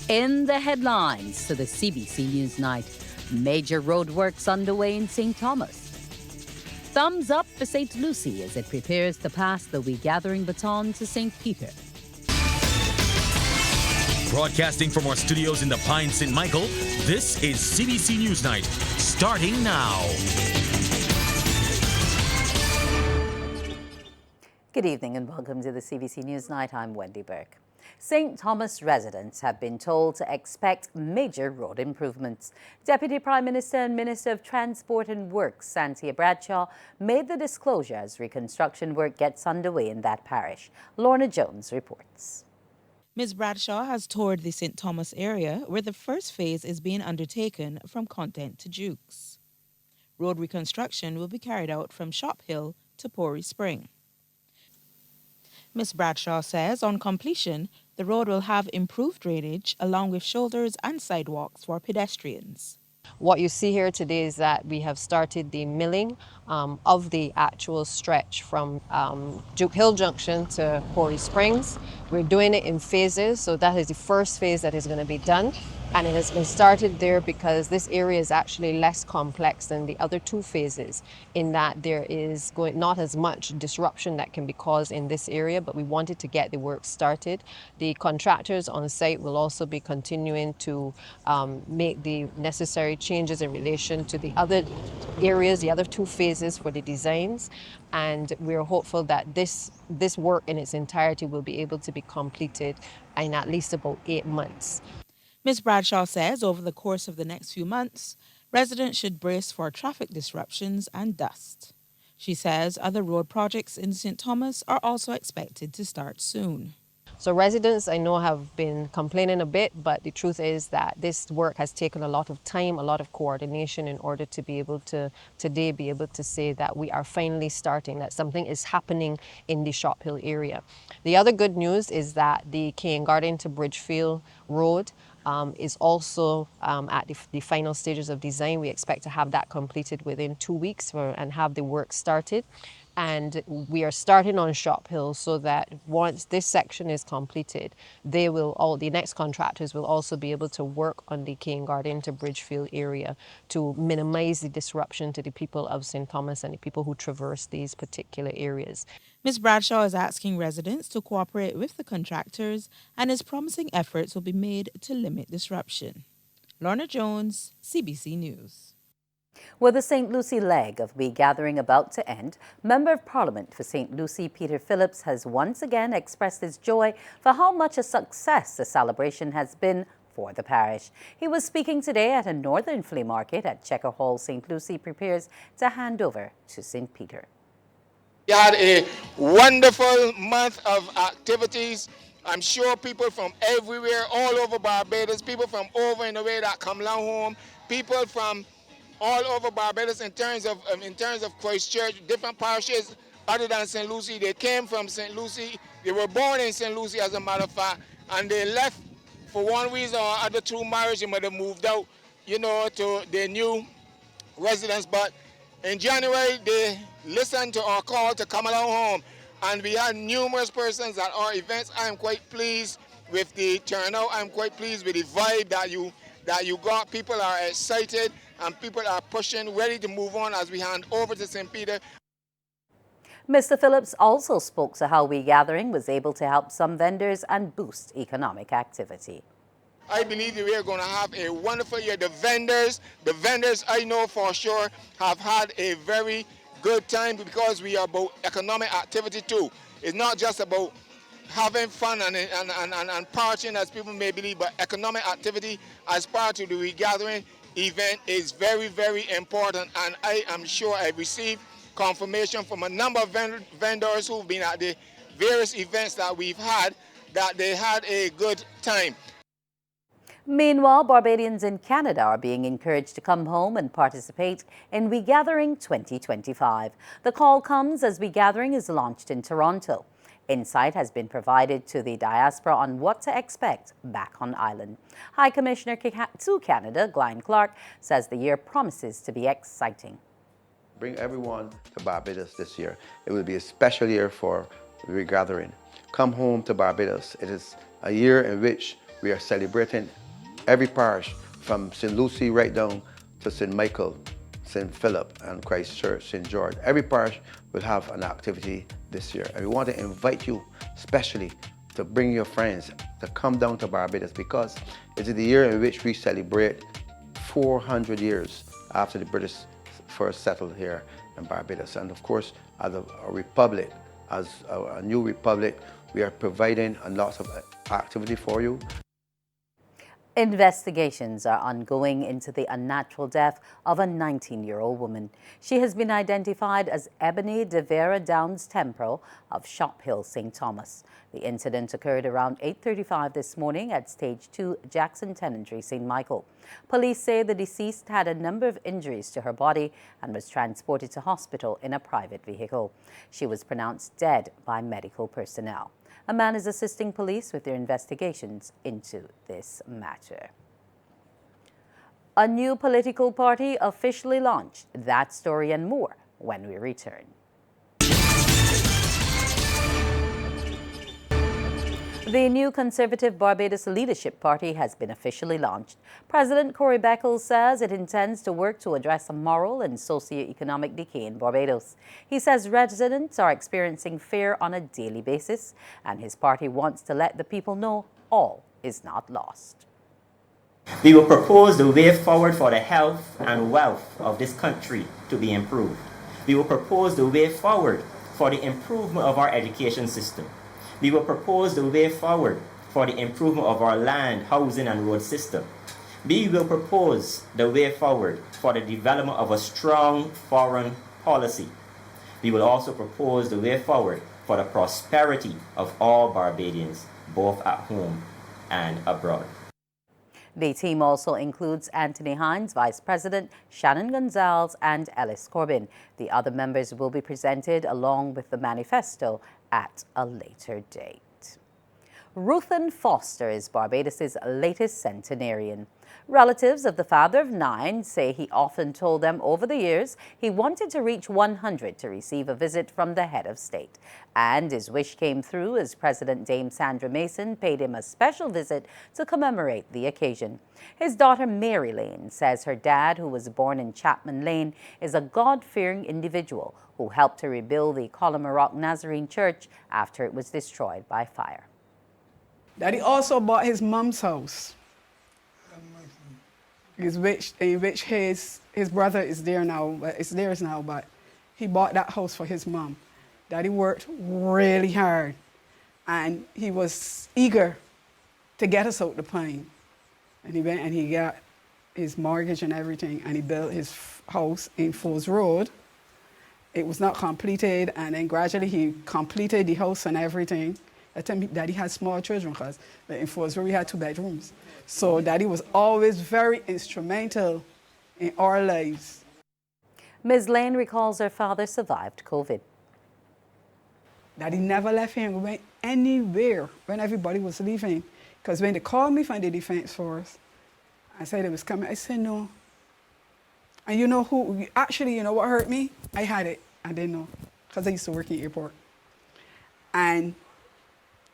In the headlines to the CBC NewsNight, major roadworks underway in St. Thomas. Thumbs up for St. Lucie as it prepares to pass the regathering baton to St. Peter. Broadcasting from our studios in the Pine St. Michael, this is CBC NewsNight, starting now. Good evening and welcome to the CBC NewsNight. I'm Wendy Burke. St. Thomas residents have been told to expect major road improvements. Deputy Prime Minister and Minister of Transport and Works, Cynthia Bradshaw, made the disclosure as reconstruction work gets underway in that parish. Lorna Jones reports. Ms. Bradshaw has toured the St. Thomas area where the first phase is being undertaken from Content to Jukes. Road reconstruction will be carried out from Shop Hill to Pori Spring. Ms. Bradshaw says on completion, the road will have improved drainage along with shoulders and sidewalks for pedestrians. What you see here today is that we have started the milling of the actual stretch from Duke Hill Junction to Pori Springs. We're doing it in phases, so that is the first phase that is going to be done. And it has been started there because this area is actually less complex than the other two phases in that there is not as much disruption that can be caused in this area, but we wanted to get the work started. The contractors on site will also be continuing to make the necessary changes in relation to the other areas, the other two phases for the designs. And we're hopeful that this work in its entirety will be able to be completed in at least about 8 months. Ms. Bradshaw says over the course of the next few months, residents should brace for traffic disruptions and dust. She says other road projects in St. Thomas are also expected to start soon. So residents, I know, have been complaining a bit, but the truth is that this work has taken a lot of time, a lot of coordination in order to be able to today be able to say that we are finally starting, that something is happening in the Shop Hill area. The other good news is that the Cane Garden to Bridgefield Road is also at the final stages of design. We expect to have that completed within 2 weeks and have the work started. And we are starting on Shop Hill so that once this section is completed, the next contractors will also be able to work on the Cane Garden to Bridgefield area to minimize the disruption to the people of St. Thomas and the people who traverse these particular areas. Ms. Bradshaw is asking residents to cooperate with the contractors and is promising efforts will be made to limit disruption. Lorna Jones, CBC News. With the St. Lucie leg of regathering about to end, Member of Parliament for St. Lucie Peter Phillips has once again expressed his joy for how much a success the celebration has been for the parish. He was speaking today at a northern flea market at Checker Hall. St. Lucie prepares to hand over to St. Peter. We had a wonderful month of activities. I'm sure people from everywhere, all over Barbados, people from over in the way that come along home, people from all over Barbados in terms of Christchurch, different parishes other than St. Lucie. They came from St. Lucie. They were born in St. Lucie, as a matter of fact, and they left for one reason or other through marriage. They might have moved out, to their new residence. But in January, they listened to our call to come along home, and we had numerous persons at our events. I am quite pleased with the turnout. I'm quite pleased with the vibe that you got. People are excited and people are pushing, ready to move on as we hand over to St. Peter. Mr. Phillips also spoke to how regathering was able to help some vendors and boost economic activity. I believe that we are going to have a wonderful year. The vendors I know for sure have had a very good time because we are about economic activity too. It's not just about having fun and partying as people may believe, but economic activity as part of the regathering event is very, very important. And I am sure I received confirmation from a number of vendors who've been at the various events that we've had that they had a good time. Meanwhile, Barbadians in Canada are being encouraged to come home and participate in Regathering 2025. The call comes as Regathering is launched in Toronto. Insight has been provided to the Diaspora on what to expect back on island. High Commissioner to Canada, Glenn Clark, says the year promises to be exciting. Bring everyone to Barbados this year. It will be a special year for Regathering. Come home to Barbados. It is a year in which we are celebrating every parish from St. Lucy right down to St. Michael, St. Philip, and Christ Church, St. George. Every parish will have an activity this year. And we want to invite you especially to bring your friends to come down to Barbados, because it is the year in which we celebrate 400 years after the British first settled here in Barbados. And of course, as a republic, as a new republic, we are providing a lot of activity for you. Investigations are ongoing into the unnatural death of a 19-year-old woman. She has been identified as Ebony de Vera Downs Temporal of Shop Hill, St. Thomas. The incident occurred around 8:35 this morning at Stage 2 Jackson Tenantry, St. Michael. Police say the deceased had a number of injuries to her body and was transported to hospital in a private vehicle. She was pronounced dead by medical personnel. A man is assisting police with their investigations into this matter. A new political party officially launched. That story and more when we return. The new Conservative Barbados Leadership Party has been officially launched. President Corey Beckles says it intends to work to address a moral and socio-economic decay in Barbados. He says residents are experiencing fear on a daily basis, and his party wants to let the people know all is not lost. We will propose the way forward for the health and wealth of this country to be improved. We will propose the way forward for the improvement of our education system. We will propose the way forward for the improvement of our land, housing and road system. We will propose the way forward for the development of a strong foreign policy. We will also propose the way forward for the prosperity of all Barbadians, both at home and abroad. The team also includes Anthony Hines, Vice President, Shannon Gonzalez, and Ellis Corbin. The other members will be presented along with the manifesto at a later date. Ruthan Foster is Barbados' latest centenarian. Relatives of the father of 9 say he often told them over the years he wanted to reach 100 to receive a visit from the head of state. And his wish came through as President Dame Sandra Mason paid him a special visit to commemorate the occasion. His daughter Mary Lane says her dad, who was born in Chapman Lane, is a God-fearing individual who helped to rebuild the Colomaroc Nazarene Church after it was destroyed by fire. Daddy also bought his mom's house, in which his brother is there now. It's theirs now, but he bought that house for his mom. Daddy worked really hard, and he was eager to get us out the plane. And he went and he got his mortgage and everything, and he built his house in Falls Road. It was not completed, and then gradually he completed the house and everything. That time Daddy had small children, because in Falls Road we had 2 bedrooms. So Daddy was always very instrumental in our lives. Ms. Lane recalls her father survived COVID. Daddy never left him, went anywhere when everybody was leaving. Because when they called me from the Defense Force, I said it was coming. I said no. And you know who, actually, you know what hurt me? I had it. I didn't know, because I used to work in the airport. And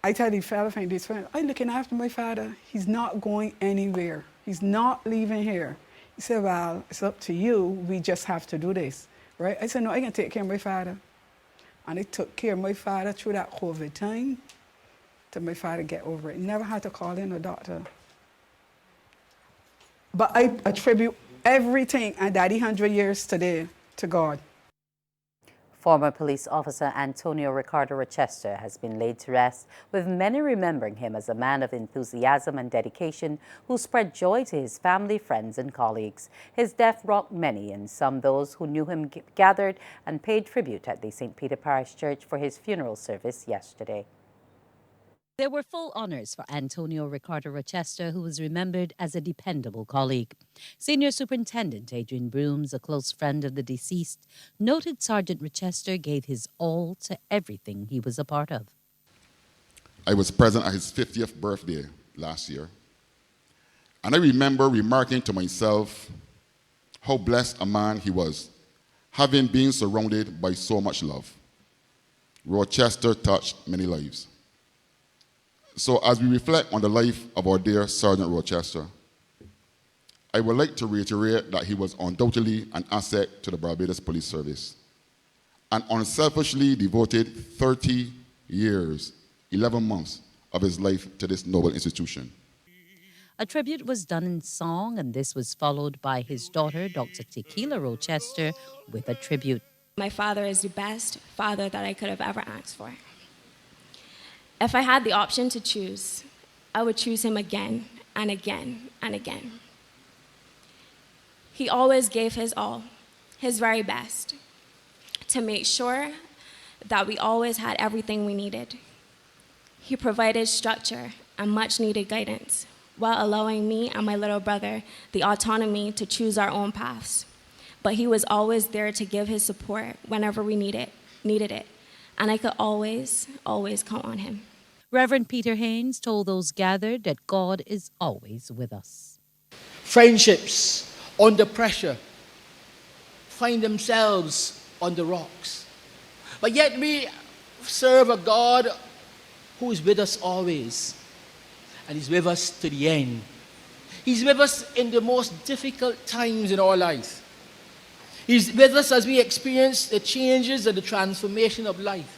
I tell the fellow from this friend, I'm looking after my father. He's not going anywhere. He's not leaving here. He said, well, it's up to you. We just have to do this, right? I said, no, I can take care of my father. And I took care of my father through that COVID time till my father get over it. Never had to call in a doctor. But I attribute everything and Daddy 100 years today to God. Former police officer Antonio Ricardo Rochester has been laid to rest, with many remembering him as a man of enthusiasm and dedication who spread joy to his family, friends, and colleagues. His death rocked many, and some those who knew him gathered and paid tribute at the St. Peter Parish Church for his funeral service yesterday. There were full honours for Antonio Ricardo Rochester, who was remembered as a dependable colleague. Senior Superintendent Adrian Brooms, a close friend of the deceased, noted Sergeant Rochester gave his all to everything he was a part of. I was present at his 50th birthday last year, and I remember remarking to myself how blessed a man he was, having been surrounded by so much love. Rochester touched many lives. So as we reflect on the life of our dear Sergeant Rochester, I would like to reiterate that he was undoubtedly an asset to the Barbados Police Service and unselfishly devoted 30 years, 11 months of his life to this noble institution. A tribute was done in song, and this was followed by his daughter, Dr. Tequila Rochester, with a tribute. My father is the best father that I could have ever asked for. If I had the option to choose, I would choose him again and again and again. He always gave his all, his very best, to make sure that we always had everything we needed. He provided structure and much needed guidance, while allowing me and my little brother the autonomy to choose our own paths. But he was always there to give his support whenever we needed it. And I could always count on him. Reverend Peter Haynes told those gathered that God is always with us. Friendships under pressure find themselves on the rocks. But yet we serve a God who is with us always. And he's with us to the end. He's with us in the most difficult times in our life. He's with us as we experience the changes and the transformation of life.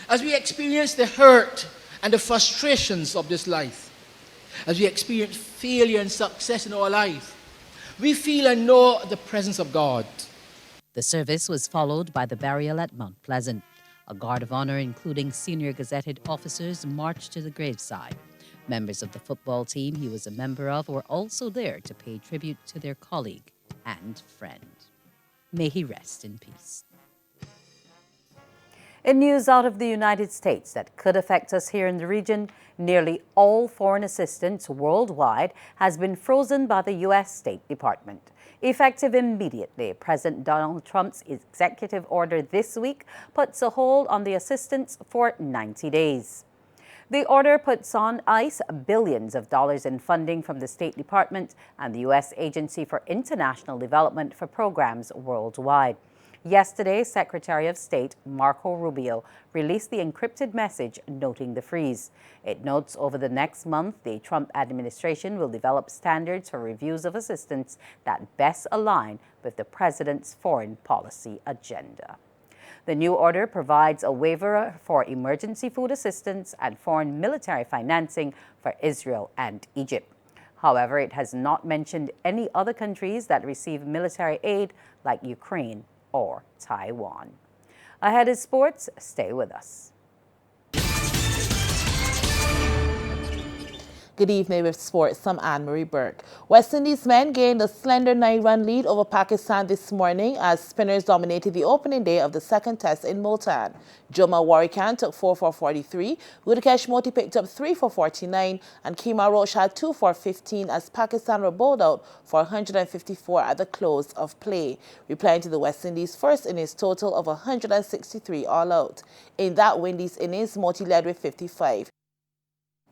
As we experience the hurt and the frustrations of this life. As we experience failure and success in our life. We feel and know the presence of God. The service was followed by the burial at Mount Pleasant. A guard of honor, including senior gazetted officers, marched to the graveside. Members of the football team he was a member of were also there to pay tribute to their colleague and friend. May he rest in peace. In news out of the United States that could affect us here in the region, nearly all foreign assistance worldwide has been frozen by the U.S. State Department. Effective immediately, President Donald Trump's executive order this week puts a hold on the assistance for 90 days. The order puts on ice billions of dollars in funding from the State Department and the U.S. Agency for International Development for programs worldwide. Yesterday, Secretary of State Marco Rubio released the encrypted message noting the freeze. It notes over the next month, the Trump administration will develop standards for reviews of assistance that best align with the president's foreign policy agenda. The new order provides a waiver for emergency food assistance and foreign military financing for Israel and Egypt. However, it has not mentioned any other countries that receive military aid like Ukraine or Taiwan. Ahead is sports. Stay with us. Good evening with sports. I'm Anne-Marie Burke. West Indies men gained a slender 9-run lead over Pakistan this morning as spinners dominated the opening day of the second test in Multan. Joma Warikan took 4 for 43, Gudakesh Moti picked up 3 for 49, and Kima Roach had 2 for 15 as Pakistan were bowled out for 154 at the close of play, replying to the West Indies' first innings total of 163 all out. In that Windies innings, Moti led with 55.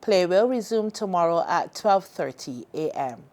Play will resume tomorrow at 12:30 a.m.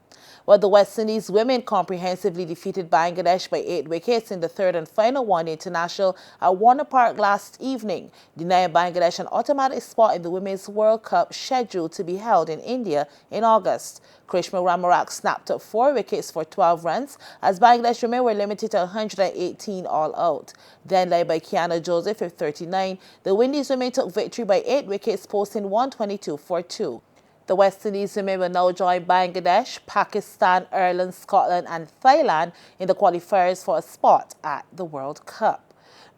Well, the West Indies women comprehensively defeated Bangladesh by 8 wickets in the third and final one international at Warner Park last evening, denying Bangladesh an automatic spot in the Women's World Cup scheduled to be held in India in August. Krishma Ramarak snapped up 4 wickets for 12 runs as Bangladesh women were limited to 118 all out. Then led by Kiana Joseph with 39, the Windies women took victory by 8 wickets, posting 122 for 2. The West Indies women will now join Bangladesh, Pakistan, Ireland, Scotland and Thailand in the qualifiers for a spot at the World Cup.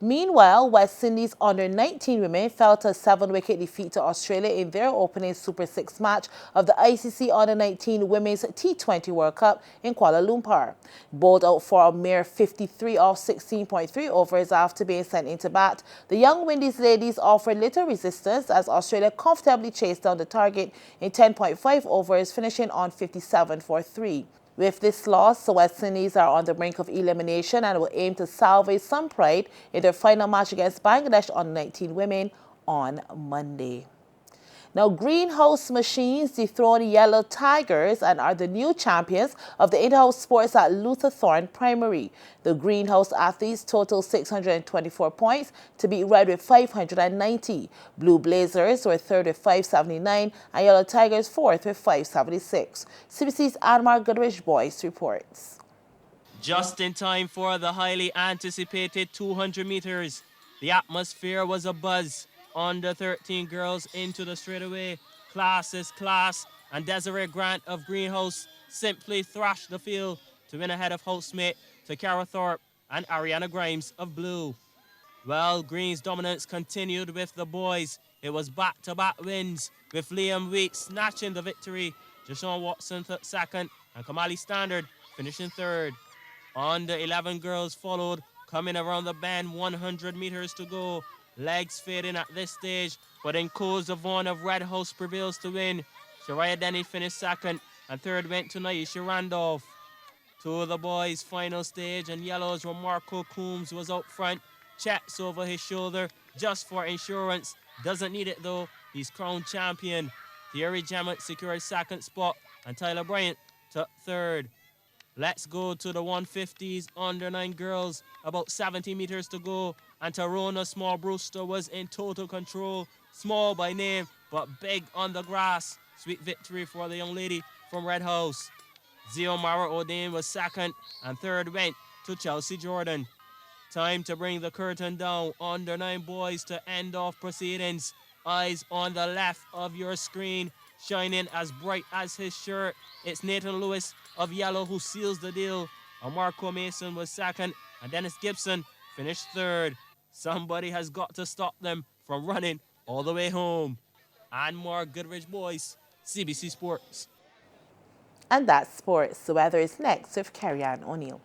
Meanwhile, West Indies under-19 women fell to a 7-wicket defeat to Australia in their opening Super 6 match of the ICC Under-19 Women's T20 World Cup in Kuala Lumpur. Bowled out for a mere 53 off 16.3 overs after being sent into bat, the young Windies ladies offered little resistance as Australia comfortably chased down the target in 10.5 overs, finishing on 57 for 3. With this loss, the West Indies are on the brink of elimination and will aim to salvage some pride in their final match against Bangladesh under-19 women on Monday. Now, greenhouse machines dethrone Yellow Tigers and are the new champions of the inter-house sports at Luther Thorne Primary. The greenhouse athletes total 624 points to beat Red with 590. Blue Blazers were third with 579 and Yellow Tigers fourth with 576. CBC's Anmar Goodrich Boyce reports. Just in time for the highly anticipated 200 meters. The atmosphere was abuzz. Under 13 girls into the straightaway. Class is class, and Desiree Grant of Greenhouse simply thrashed the field to win ahead of housemate Takara Thorpe and Ariana Grimes of Blue. Well, Green's dominance continued with the boys. It was back-to-back wins, with Liam Wheat snatching the victory, Jashawn Watson second, and Kamali Standard finishing third. Under 11 girls followed, coming around the bend, 100 meters to go. Legs fading at this stage, but in Koza Vaughn of Red House prevails to win. Shariah Denny finished second, and third went to Naisha Randolph. To the boys' final stage, and Yellow's Marco Coombs was out front. Checks over his shoulder, just for insurance. Doesn't need it though, he's crowned champion. Thierry Jammett secured second spot, and Tyler Bryant took third. Let's go to the 150s under 9 girls, about 70 meters to go, and Tarona Small Brewster was in total control, small by name, but big on the grass. Sweet victory for the young lady from Red House. Ziomara O'Dane was second, and third went to Chelsea Jordan. Time to bring the curtain down. Under 9 boys to end off proceedings. Eyes on the left of your screen, shining as bright as his shirt. It's Nathan Lewis of Yellow who seals the deal. And Marco Mason was second, and Dennis Gibson finished third. Somebody has got to stop them from running all the way home. Anmar Goodrich Boyce, CBC Sports. And that's sports. The weather is next with Carrie-Ann O'Neill.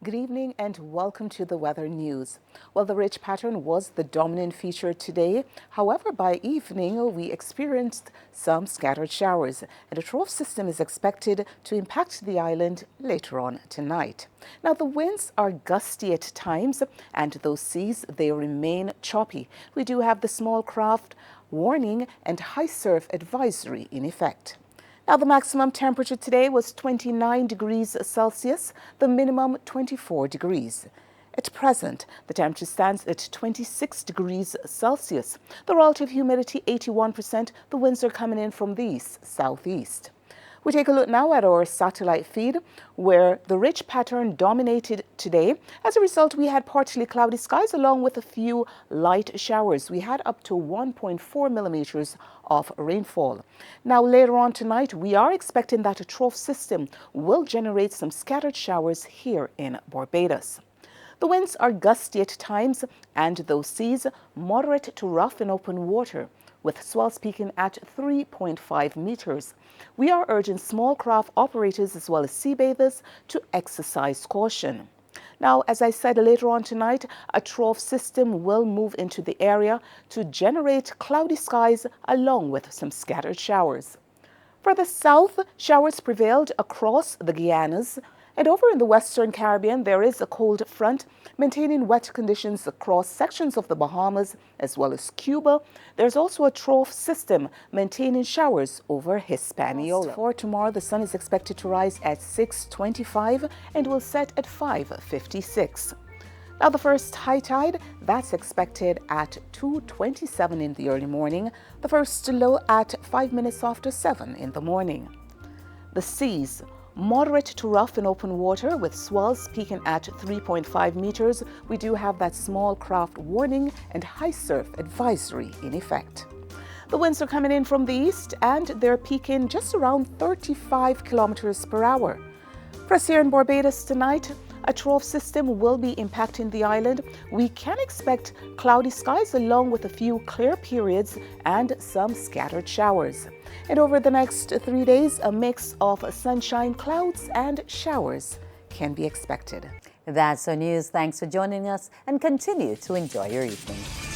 Good evening and welcome to the weather news. Well, the ridge pattern was the dominant feature today. However, by evening, we experienced some scattered showers, and a trough system is expected to impact the island later on tonight. Now, the winds are gusty at times, and those seas, they remain choppy. We do have the small craft warning and high surf advisory in effect. Now, the maximum temperature today was 29 degrees Celsius, the minimum 24 degrees. At present, the temperature stands at 26 degrees Celsius. The relative humidity 81%. The winds are coming in from the east-southeast. We take a look now at our satellite feed, where the ridge pattern dominated today. As a result, we had partly cloudy skies along with a few light showers. We had up to 1.4 millimeters of rainfall. Now, later on tonight, we are expecting that a trough system will generate some scattered showers here in Barbados. The winds are gusty at times, and those seas moderate to rough in open water, with swells peaking at 3.5 meters. We are urging small craft operators as well as sea bathers to exercise caution. Now, as I said, later on tonight, a trough system will move into the area to generate cloudy skies along with some scattered showers. Further south, showers prevailed across the Guianas. And over in the Western Caribbean, there is a cold front maintaining wet conditions across sections of the Bahamas as well as Cuba. There's also a trough system maintaining showers over Hispaniola. For tomorrow, the sun is expected to rise at 6:25 and will set at 5:56. Now, the first high tide, that's expected at 2:27 in the early morning. The first low at 5 minutes after 7 in the morning. The seas, moderate to rough in open water with swells peaking at 3.5 meters. We do have that small craft warning and high surf advisory in effect. The winds are coming in from the east and they're peaking just around 35 kilometers per hour. For us here in Barbados tonight, a trough system will be impacting the island. We can expect cloudy skies along with a few clear periods and some scattered showers. And over the next 3 days, a mix of sunshine, clouds, and showers can be expected. That's our news. Thanks for joining us and continue to enjoy your evening.